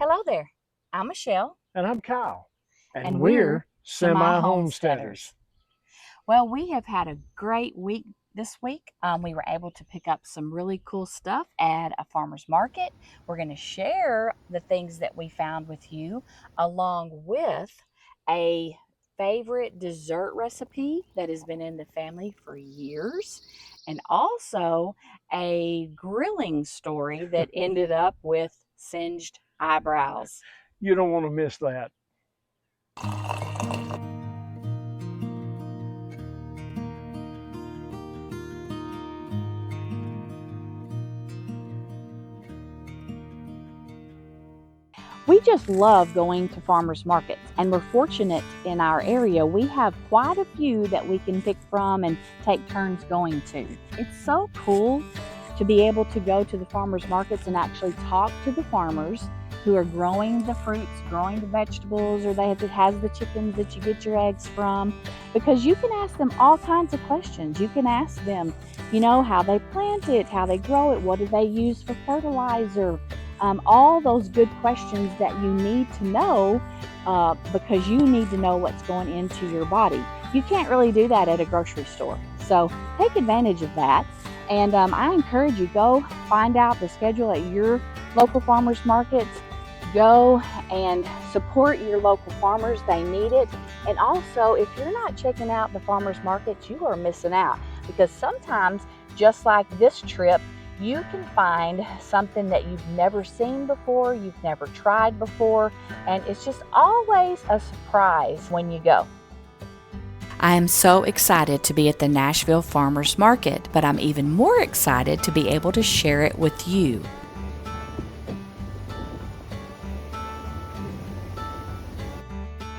Hello there. I'm Michelle, And I'm Kyle. And and we're we're semi-homesteaders. Well, we have had a great week this week. We were able to pick up some really cool stuff at a farmer's market. We're going to share the things that we found with you, along with a favorite dessert recipe that has been in the family for years, and also a grilling story that ended up with singed eyebrows. You don't want to miss that. We just love going to farmers markets, and we're fortunate in our area. We have quite a few that we can pick from and take turns going to. It's so cool to be able to go to the farmers markets and actually talk to the farmers who are growing the fruits, growing the vegetables, or they has the chickens that you get your eggs from, because you can ask them all kinds of questions. You can ask them, how they plant it, how they grow it, what do they use for fertilizer, all those good questions that you need to know, because you need to know what's going into your body. You can't really do that at a grocery store. So take advantage of that. And I encourage you, go find out the schedule at your local farmers markets. Go and support your local farmers. They need it. And also, if you're not checking out the farmers markets, you are missing out, because sometimes, just like this trip, you can find something that you've never seen before, you've never tried before, and it's just always a surprise when you go. I am so excited to be at the Nashville Farmers Market, but I'm even more excited to be able to share it with you.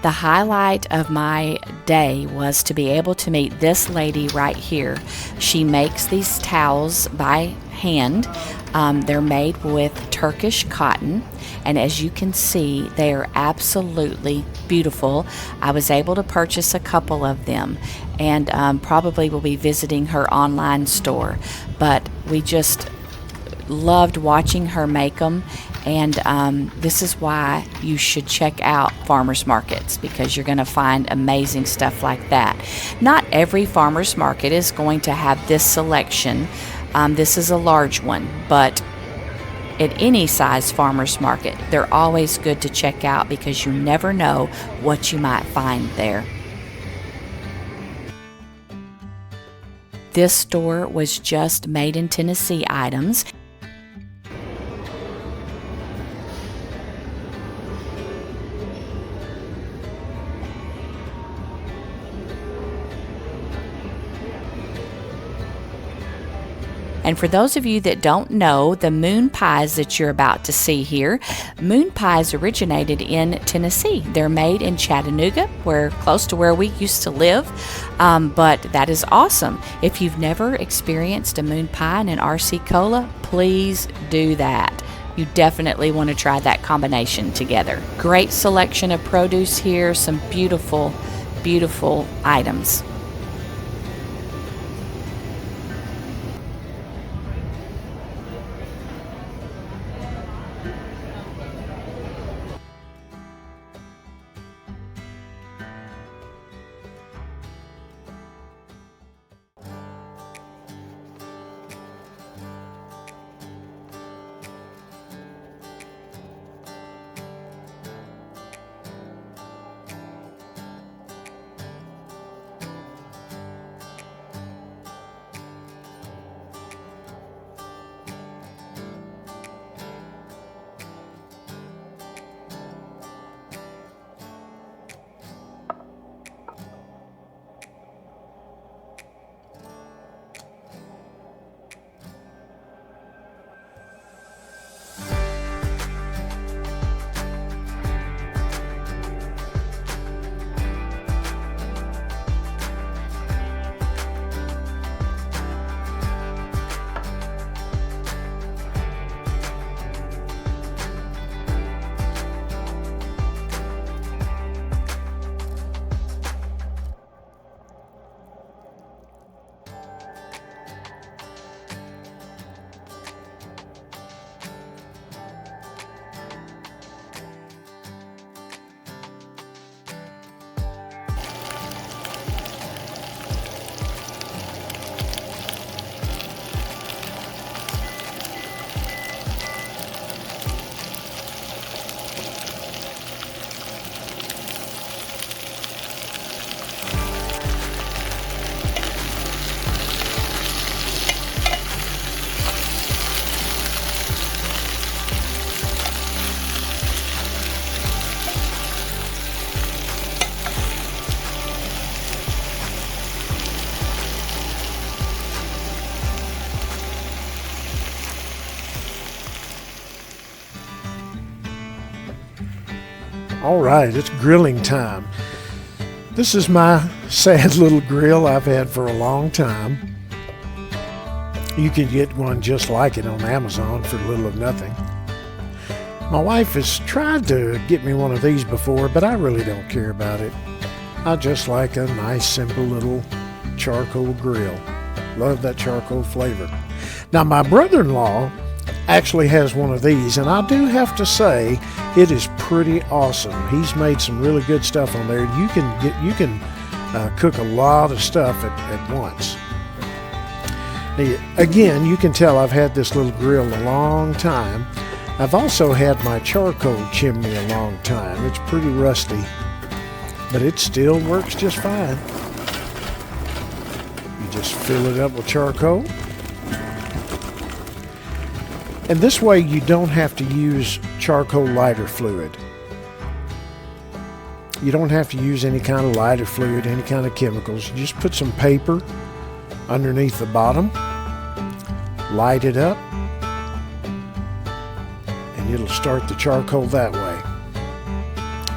The highlight of my day was to be able to meet this lady right here. She makes these towels by hand. They're made with Turkish cotton, and as you can see, they are absolutely beautiful. I was able to purchase a couple of them, and probably will be visiting her online store, but we just loved watching her make them. And this is why you should check out farmers markets, because you're going to find amazing stuff like that. Not every farmers market is going to have this selection. This is a large one, but at any size farmers market, they're always good to check out, because you never know what you might find there. This store was just made in Tennessee items. And for those of you that don't know, the moon pies that you're about to see here, moon pies originated in Tennessee. They're made in Chattanooga, close to where we used to live, but that is awesome. If you've never experienced a moon pie and an RC Cola, please do that. You definitely want to try that combination together. Great selection of produce here, some beautiful, beautiful items. All right, it's grilling time. This is my sad little grill I've had for a long time. You can get one just like it on Amazon for little or nothing. My wife has tried to get me one of these before, but I really don't care about it. I just like a nice, simple little charcoal grill. Love that charcoal flavor. Now, my brother-in-law actually has one of these, and I do have to say it is pretty awesome. He's made some really good stuff on there. You can cook a lot of stuff at once. Again, you can tell I've had this little grill a long time. I've also had my charcoal chimney a long time. It's pretty rusty, but it still works just fine. You just fill it up with charcoal. And this way you don't have to use charcoal lighter fluid. You don't have to use any kind of lighter fluid, any kind of chemicals. You just put some paper underneath the bottom, light it up, and it'll start the charcoal that way.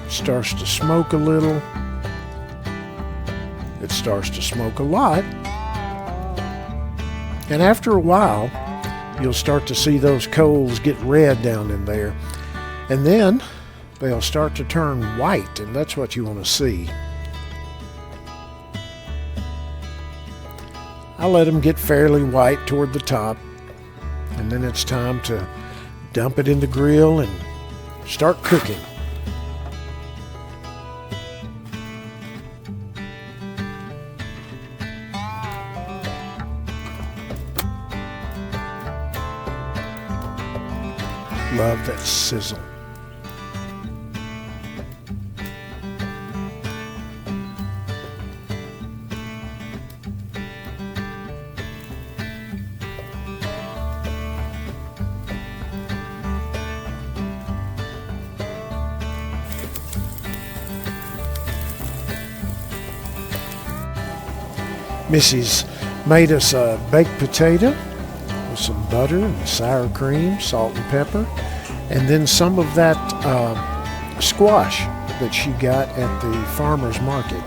It starts to smoke a little. It starts to smoke a lot. And after a while, you'll start to see those coals get red down in there. And then they'll start to turn white, and that's what you want to see. I let them get fairly white toward the top, and then it's time to dump it in the grill and start cooking. Love that sizzle. Missy's made us a baked potato with some butter and sour cream, salt and pepper, and then some of that squash that she got at the farmer's market.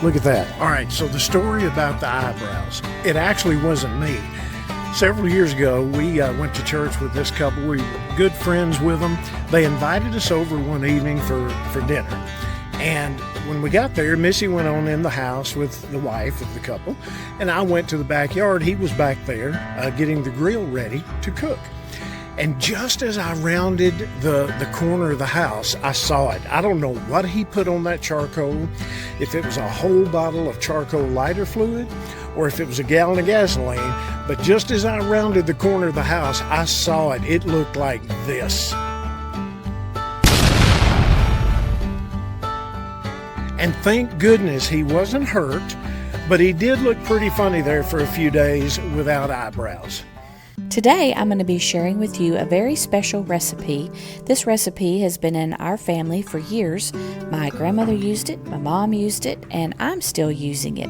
Look at that. All right, so the story about the eyebrows. It actually wasn't me. Several years ago, we went to church with this couple. We were good friends with them. They invited us over one evening for dinner. And when we got there, Missy went on in the house with the wife of the couple, and I went to the backyard. He was back there getting the grill ready to cook. And just as I rounded the corner of the house, I saw it. I don't know what he put on that charcoal, if it was a whole bottle of charcoal lighter fluid, or if it was a gallon of gasoline, but just as I rounded the corner of the house, I saw it. It looked like this. And thank goodness he wasn't hurt, but he did look pretty funny there for a few days without eyebrows. Today, I'm going to be sharing with you a very special recipe. This recipe has been in our family for years. My grandmother used it, my mom used it, and I'm still using it.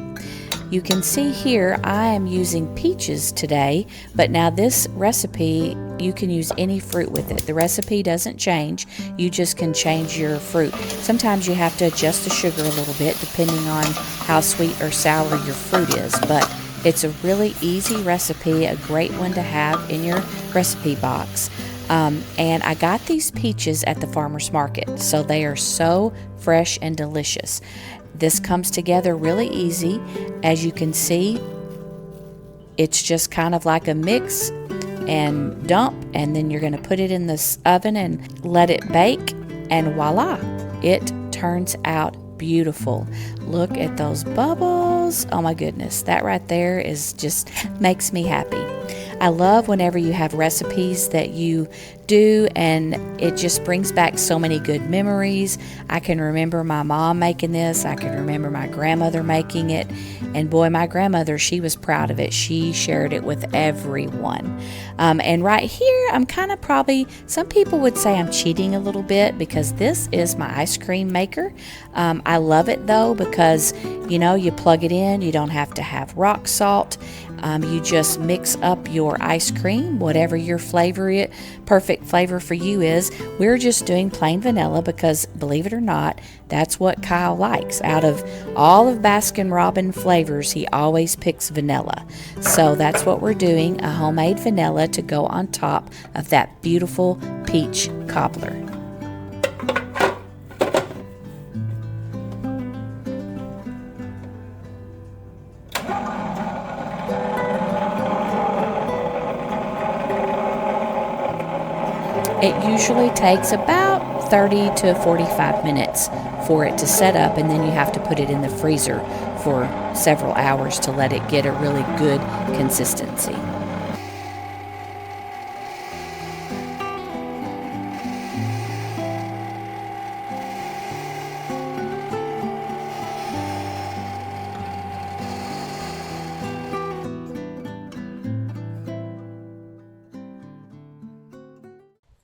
You can see here I am using peaches today, but now this recipe, you can use any fruit with it. The recipe doesn't change. You just can change your fruit. Sometimes you have to adjust the sugar a little bit depending on how sweet or sour your fruit is, but it's a really easy recipe, a great one to have in your recipe box. And I got these peaches at the farmer's market, so they are so fresh and delicious. This comes together really easy. As you can see, it's just kind of like a mix and dump, and then you're going to put it in this oven and let it bake, and voila, it turns out beautiful. Look at those bubbles. Oh my goodness, that right there is just makes me happy. I love whenever you have recipes that you do and it just brings back so many good memories. I can remember my mom making this. I can remember my grandmother making it. And boy, my grandmother, she was proud of it. She shared it with everyone. And right here, I'm kind of probably, some people would say I'm cheating a little bit because this is my ice cream maker. I love it though because, you know, you plug it in, you don't have to have rock salt. You just mix up your ice cream, whatever your perfect flavor for you is. We're just doing plain vanilla because, believe it or not, that's what Kyle likes. Out of all of Baskin-Robbins flavors, he always picks vanilla. So that's what we're doing, a homemade vanilla to go on top of that beautiful peach cobbler. It usually takes about 30 to 45 minutes for it to set up, and then you have to put it in the freezer for several hours to let it get a really good consistency.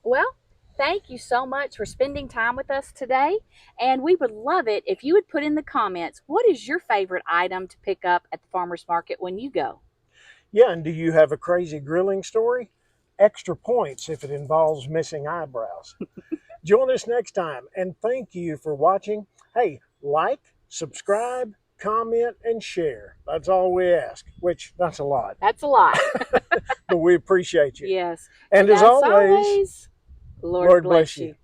Well, thank you so much for spending time with us today. And we would love it if you would put in the comments, what is your favorite item to pick up at the farmer's market when you go? Yeah, and do you have a crazy grilling story? Extra points if it involves missing eyebrows. Join us next time, and thank you for watching. Hey, like, subscribe, comment, and share. That's all we ask, which that's a lot. That's a lot. But we appreciate you. Yes. And as always, Lord bless you.